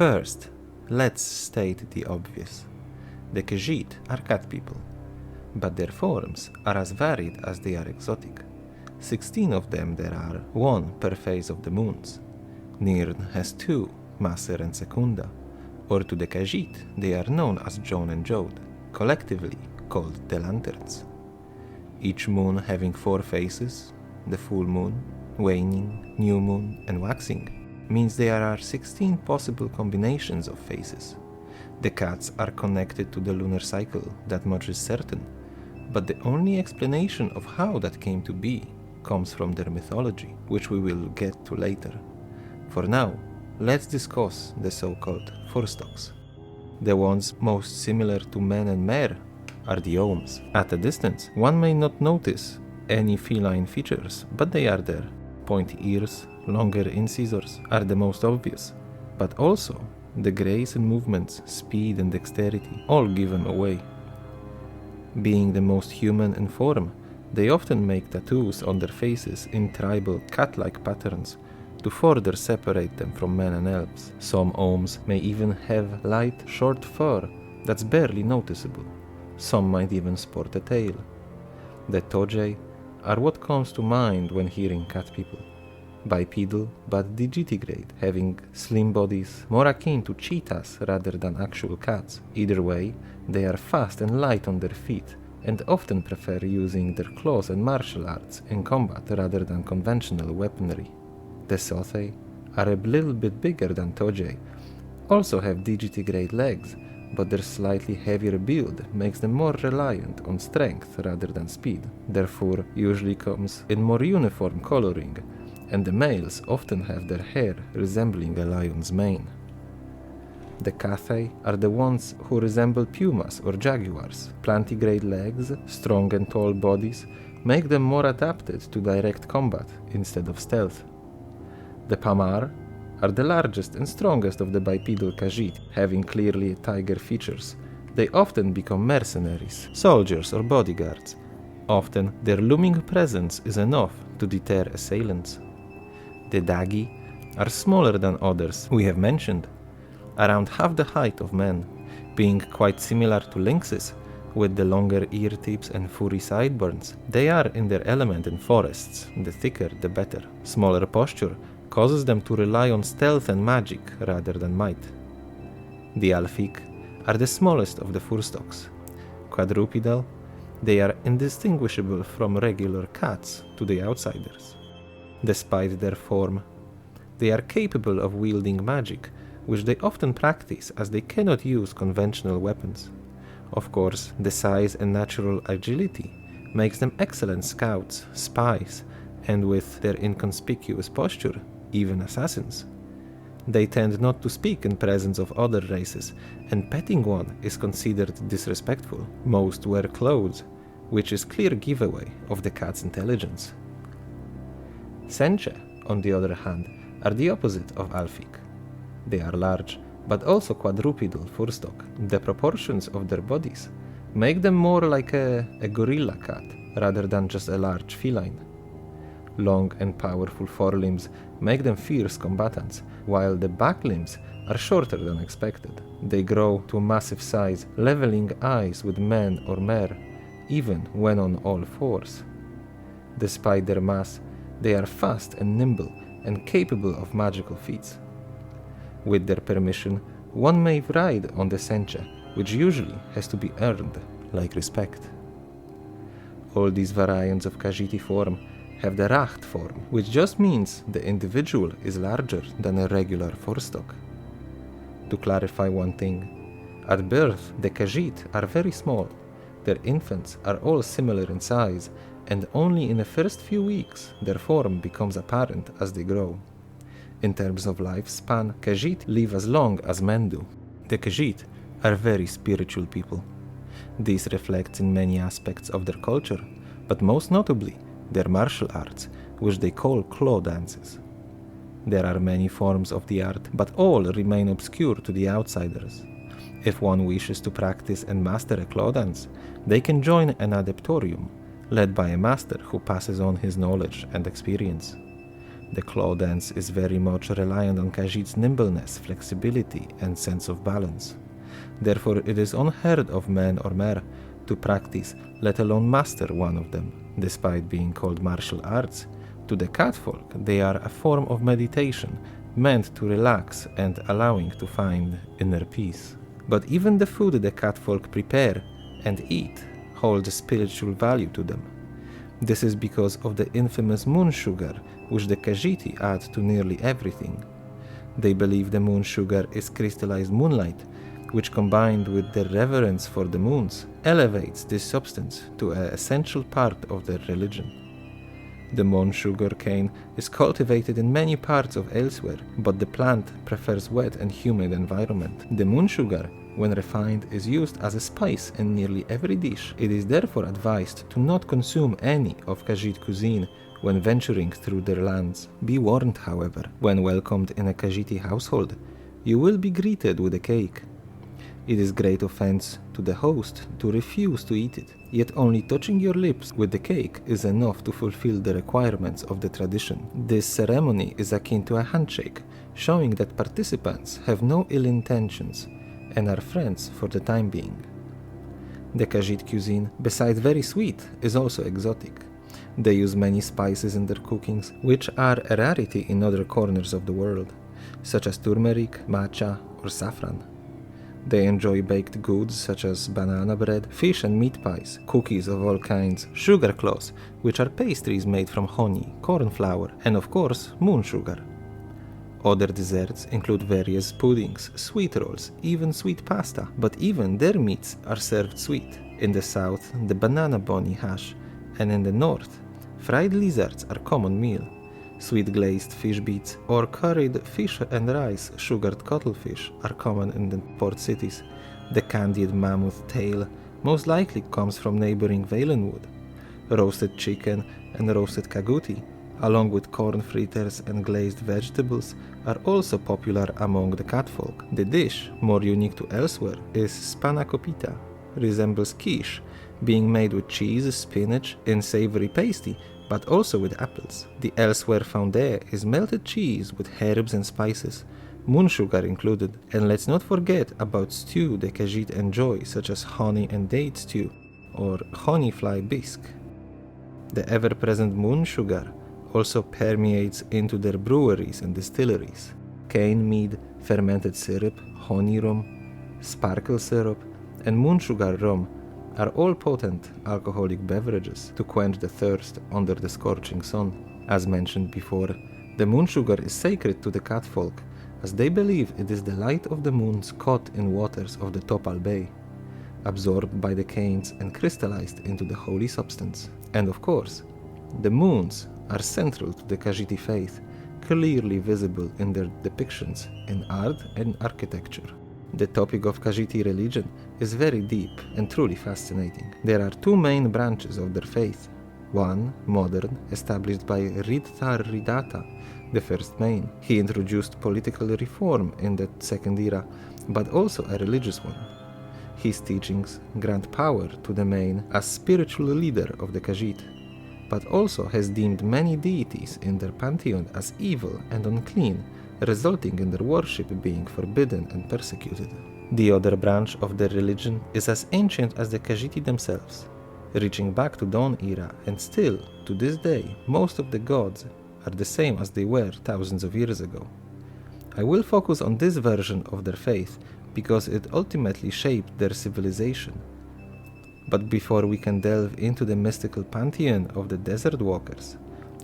First, let's state the obvious. The Khajiit are cat people, but their forms are as varied as they are exotic. 16 of them there are, one per phase of the moons. Nirn has 2, Maser and Secunda, or to the Khajiit they are known as Jon and Jod, collectively called the Lanterns. Each moon having 4 phases, the full moon, waning, new moon and waxing, means there are 16 possible combinations of phases. The cats are connected to the lunar cycle, that much is certain, but the only explanation of how that came to be comes from their mythology, which we will get to later. For now, let's discuss the so-called Forstocks. The ones most similar to men and mare are the Ohms. At a distance, one may not notice any feline features, but they are there. Pointy ears, longer incisors are the most obvious, but also the grace and movements, speed and dexterity all give them away. Being the most human in form, they often make tattoos on their faces in tribal cat-like patterns to further separate them from men and elves. Some Ohms may even have light, short fur that's barely noticeable. Some might even sport a tail. The Tojai are what comes to mind when hearing cat people. Bipedal but digitigrade, having slim bodies more akin to cheetahs rather than actual cats. Either way, they are fast and light on their feet, and often prefer using their claws and martial arts in combat rather than conventional weaponry. The Sothei are a little bit bigger than Tojai, also have digitigrade legs, but their slightly heavier build makes them more reliant on strength rather than speed. Their fur usually comes in more uniform coloring, and the males often have their hair resembling a lion's mane. The Cathai are the ones who resemble pumas or jaguars. Plantigrade legs, strong and tall bodies make them more adapted to direct combat instead of stealth. The Pamar are the largest and strongest of the bipedal Khajiit, having clearly tiger features. They often become mercenaries, soldiers or bodyguards. Often their looming presence is enough to deter assailants. The Dagi are smaller than others we have mentioned, around half the height of men, being quite similar to lynxes, with the longer ear tips and furry sideburns. They are in their element in forests, the thicker the better. Smaller posture causes them to rely on stealth and magic rather than might. The Alfik are the smallest of the Forstocks. Quadrupedal, they are indistinguishable from regular cats to the outsiders. Despite their form, they are capable of wielding magic, which they often practice as they cannot use conventional weapons. Of course, the size and natural agility makes them excellent scouts, spies, and with their inconspicuous posture, even assassins. They tend not to speak in presence of other races, and petting one is considered disrespectful. Most wear clothes, which is clear giveaway of the cat's intelligence. Senche, on the other hand, are the opposite of Alfik. They are large, but also quadrupedal Forstock. The proportions of their bodies make them more like a gorilla cat, rather than just a large feline. Long and powerful forelimbs make them fierce combatants, while the back limbs are shorter than expected. They grow to a massive size, leveling eyes with men or mare, even when on all fours. Despite their mass, they are fast and nimble and capable of magical feats. With their permission, one may ride on the Sencha, which usually has to be earned, like respect. All these variants of Khajiiti form have the Racht form, which just means the individual is larger than a regular Forstock. To clarify one thing, at birth the Khajiit are very small. Their infants are all similar in size, and only in the first few weeks their form becomes apparent as they grow. In terms of lifespan, Khajiit live as long as men do. The Khajiit are very spiritual people. This reflects in many aspects of their culture, but most notably their martial arts, which they call claw dances. There are many forms of the art, but all remain obscure to the outsiders. If one wishes to practice and master a claw dance, they can join an adeptorium, led by a master who passes on his knowledge and experience. The claw dance is very much reliant on Khajiit's nimbleness, flexibility, and sense of balance. Therefore, it is unheard of man or mare to practice, let alone master one of them. Despite being called martial arts, to the catfolk they are a form of meditation, meant to relax and allowing to find inner peace. But even the food the catfolk prepare and eat holds a spiritual value to them. This is because of the infamous moon sugar, which the Khajiiti add to nearly everything. They believe the moon sugar is crystallized moonlight, which combined with their reverence for the moons, elevates this substance to an essential part of their religion. The moon sugar cane is cultivated in many parts of elsewhere, but the plant prefers wet and humid environment. The moon sugar, when refined, is used as a spice in nearly every dish. It is therefore advised to not consume any of Khajiit cuisine when venturing through their lands. Be warned, however, when welcomed in a Khajiiti household, you will be greeted with a cake. It is great offense to the host to refuse to eat it, yet only touching your lips with the cake is enough to fulfill the requirements of the tradition. This ceremony is akin to a handshake, showing that participants have no ill intentions and are friends for the time being. The Khajiit cuisine, besides very sweet, is also exotic. They use many spices in their cookings, which are a rarity in other corners of the world, such as turmeric, matcha, or saffron. They enjoy baked goods such as banana bread, fish and meat pies, cookies of all kinds, sugar cloths, which are pastries made from honey, corn flour, and of course, moon sugar. Other desserts include various puddings, sweet rolls, even sweet pasta, but even their meats are served sweet. In the south, the banana bunny hash, and in the north, fried lizards are common meal. Sweet glazed fish beets or curried fish and rice sugared cuttlefish are common in the port cities. The candied mammoth tail most likely comes from neighboring Valenwood. Roasted chicken and roasted Khajiiti, along with corn fritters and glazed vegetables, are also popular among the catfolk. The dish, more unique to elsewhere, is spanakopita, resembles quiche, being made with cheese, spinach, and savory pasty, but also with apples. The elsewhere fondue is melted cheese with herbs and spices, moon sugar included. And let's not forget about stew the Khajiit enjoy, such as honey and date stew, or honey fly bisque. The ever-present moon sugar also permeates into their breweries and distilleries. Cane mead, fermented syrup, honey rum, sparkle syrup, and moon sugar rum are all potent alcoholic beverages to quench the thirst under the scorching sun. As mentioned before, the moon sugar is sacred to the catfolk, as they believe it is the light of the moons caught in waters of the Topal Bay, absorbed by the canes and crystallized into the holy substance. And of course, the moons are central to the Khajiiti faith, clearly visible in their depictions in art and architecture. The topic of Khajiiti religion is very deep and truly fascinating. There are two main branches of their faith. One, modern, established by Ridtar Ridata, the first main. He introduced political reform in that second era, but also a religious one. His teachings grant power to the main as spiritual leader of the Khajiit, but also has deemed many deities in their pantheon as evil and unclean, resulting in their worship being forbidden and persecuted. The other branch of their religion is as ancient as the Khajiiti themselves, reaching back to Dawn era, and still, to this day, most of the gods are the same as they were thousands of years ago. I will focus on this version of their faith because it ultimately shaped their civilization. But before we can delve into the mystical pantheon of the desert walkers,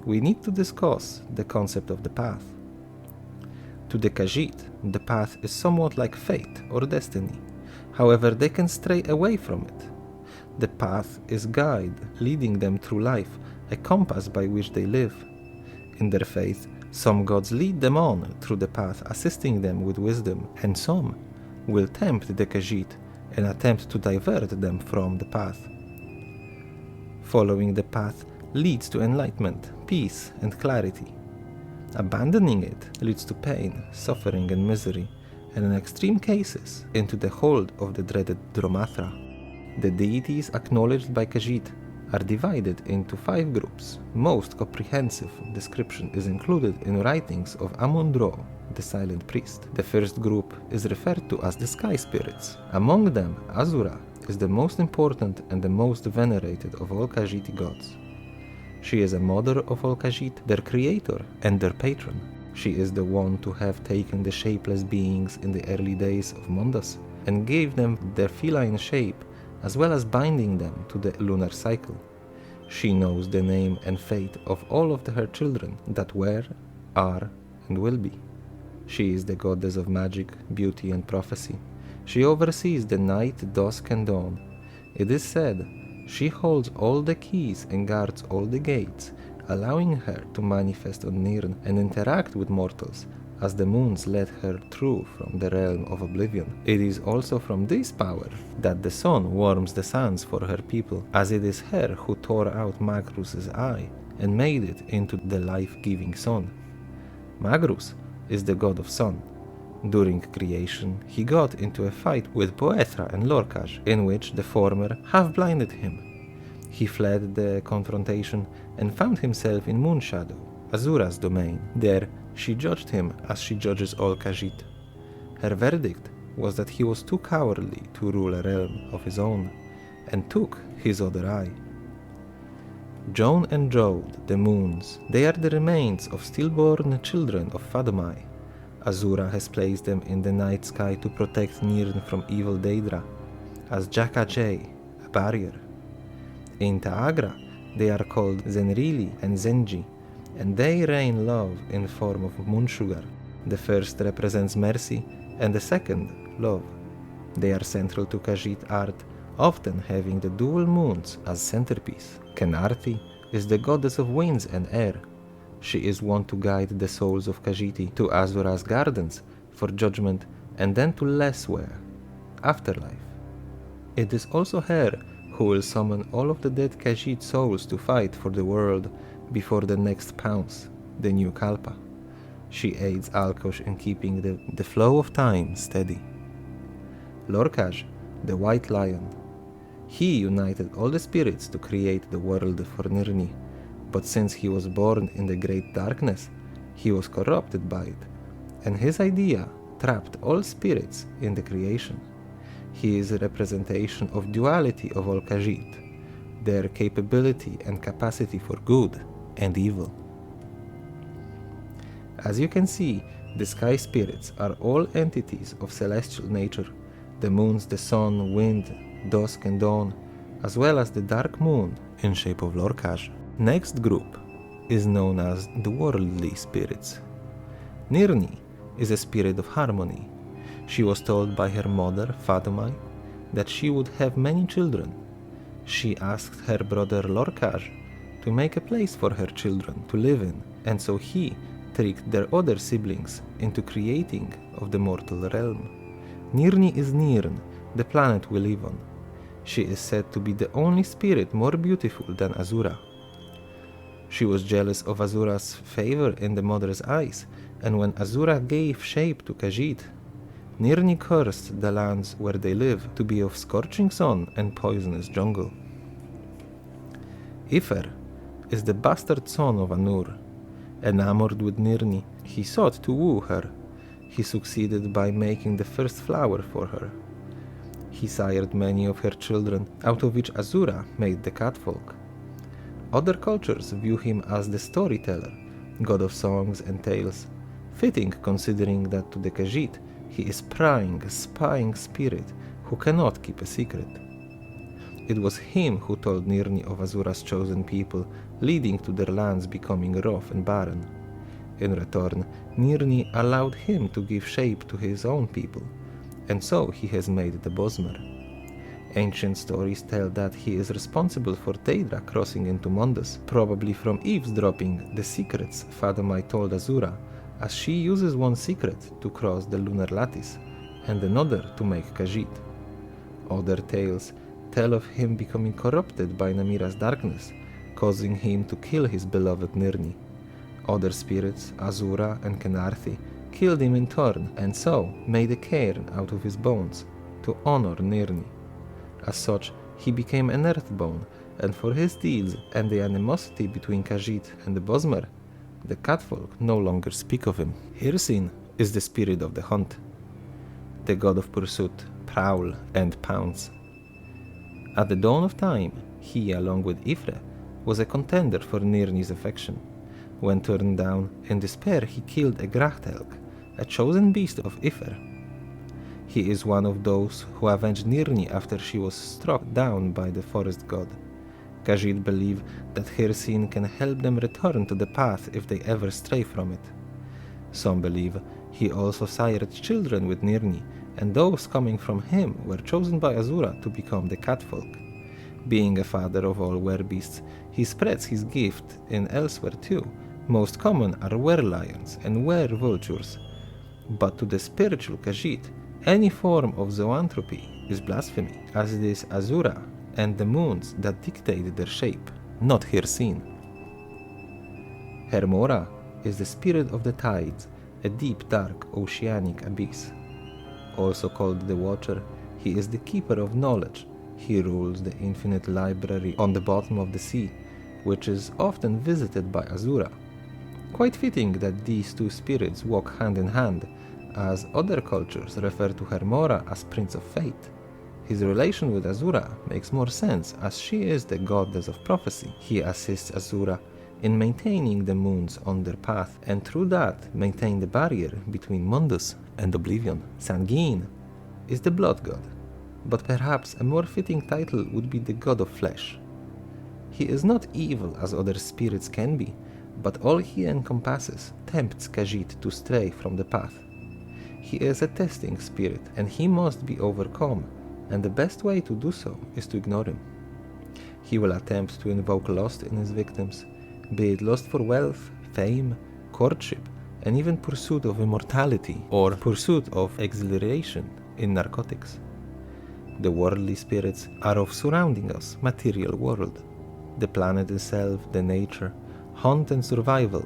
we need to discuss the concept of the path. To the Khajiit, the path is somewhat like fate or destiny. However, they can stray away from it. The path is a guide leading them through life, a compass by which they live. In their faith, some gods lead them on through the path, assisting them with wisdom, and some will tempt the Khajiit and attempt to divert them from the path. Following the path leads to enlightenment, peace, and clarity. Abandoning it leads to pain, suffering, and misery, and in extreme cases, into the hold of the dreaded Dromatra. The deities acknowledged by Khajiit are divided into 5 groups. Most comprehensive description is included in writings of Amun-Ra, the silent priest. The first group is referred to as the sky spirits. Among them, Azura is the most important and the most venerated of all Khajiiti gods. She is a mother of all Khajiit, their creator and their patron. She is the one to have taken the shapeless beings in the early days of Mondas and gave them their feline shape, as well as binding them to the lunar cycle. She knows the name and fate of all of her children that were, are, and will be. She is the goddess of magic, beauty, and prophecy. She oversees the night, dusk, and dawn. It is said she holds all the keys and guards all the gates, allowing her to manifest on Nirn and interact with mortals, as the moons led her through from the realm of oblivion. It is also from this power that the sun warms the sands for her people, as it is her who tore out Magrus's eye and made it into the life-giving sun. Magrus is the god of sun. During creation, he got into a fight with Boethra and Lorkaj, in which the former half-blinded him. He fled the confrontation and found himself in Moonshadow, Azura's domain. There, she judged him as she judges all Khajiit. Her verdict was that he was too cowardly to rule a realm of his own, and took his other eye. Joan and Jode, the moons, they are the remains of stillborn children of Fadomai. Azura has placed them in the night sky to protect Nirn from evil Daedra, as Jakajay, a barrier. In Taagra, they are called Zenrili and Zenji, and they rain love in the form of moonsugar. The first represents mercy, and the second, love. They are central to Khajiit art, often having the dual moons as centerpiece. Kenarthi is the goddess of winds and air. She is one to guide the souls of Khajiiti to Azura's gardens for judgment and then to Lesware, afterlife. It is also her who will summon all of the dead Khajiit souls to fight for the world before the next pounce, the new Kalpa. She aids Alkosh in keeping the flow of time steady. Lorkaj, the White Lion. He united all the spirits to create the world for Nirni, but since he was born in the Great Darkness, he was corrupted by it, and his idea trapped all spirits in the creation. He is a representation of duality of all Khajiit, their capability and capacity for good and evil. As you can see, the sky spirits are all entities of celestial nature, the moons, the sun, wind, dusk and dawn, as well as the dark moon in shape of Lorkaj. Next group is known as the worldly spirits. Nirni is a spirit of harmony. She was told by her mother, Fadomai, that she would have many children. She asked her brother Lorkaj to make a place for her children to live in, and so he tricked their other siblings into creating of the mortal realm. Nirni is Nirn, the planet we live on. She is said to be the only spirit more beautiful than Azura. She was jealous of Azura's favor in the mother's eyes, and when Azura gave shape to Khajiit, Nirni cursed the lands where they live to be of scorching sun and poisonous jungle. Ifer is the bastard son of Anur. Enamored with Nirni, he sought to woo her. He succeeded by making the first flower for her. He sired many of her children, out of which Azura made the catfolk. Other cultures view him as the storyteller, god of songs and tales, fitting considering that to the Khajiit he is prying, spying spirit who cannot keep a secret. It was him who told Nirni of Azura's chosen people, leading to their lands becoming rough and barren. In return, Nirni allowed him to give shape to his own people, and so he has made the Bosmer. Ancient stories tell that he is responsible for Daedra crossing into Mondas, probably from eavesdropping the secrets Fadomai told Azura, as she uses one secret to cross the lunar lattice, and another to make Khajiit. Other tales tell of him becoming corrupted by Namira's darkness, causing him to kill his beloved Nirni. Other spirits, Azura and Kenarthi, killed him in turn, and so made a cairn out of his bones to honor Nirni. As such, he became an earthbone and for his deeds and the animosity between Khajiit and the Bosmer, the catfolk no longer speak of him. Hircine is the spirit of the hunt, the god of pursuit, prowl, and pounce. At the dawn of time, he, along with Ifre, was a contender for Nirni's affection. When turned down, in despair he killed a Grachtelk, a chosen beast of Ifer. He is one of those who avenged Nirni after she was struck down by the forest god. Khajiit believe that Hircine can help them return to the path if they ever stray from it. Some believe he also sired children with Nirni, and those coming from him were chosen by Azura to become the catfolk. Being a father of all werebeasts, he spreads his gift in elsewhere too. Most common are were-lions and were-vultures. But to the spiritual Khajiit, any form of zoanthropy is blasphemy, as it is Azura and the moons that dictate their shape, not Hircine. Hermora is the spirit of the tides, a deep, dark, oceanic abyss. Also called the Watcher, he is the keeper of knowledge. He rules the infinite library on the bottom of the sea, which is often visited by Azura. Quite fitting that these two spirits walk hand in hand, as other cultures refer to Hermora as Prince of Fate. His relation with Azura makes more sense, as she is the goddess of prophecy. He assists Azura in maintaining the moons on their path, and through that maintain the barrier between Mundus and Oblivion. Sanguine is the blood god, but perhaps a more fitting title would be the god of flesh. He is not evil as other spirits can be, but all he encompasses tempts Khajiit to stray from the path. He is a testing spirit, and he must be overcome, and the best way to do so is to ignore him. He will attempt to invoke lust in his victims, be it lust for wealth, fame, courtship, and even pursuit of immortality or pursuit of exhilaration in narcotics. The worldly spirits are of surrounding us, material world, the planet itself, the nature, hunt and survival,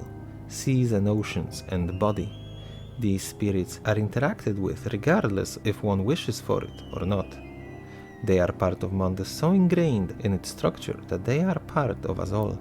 seas and oceans, and the body. These spirits are interacted with regardless if one wishes for it or not. They are part of Mundus, so ingrained in its structure that they are part of us all.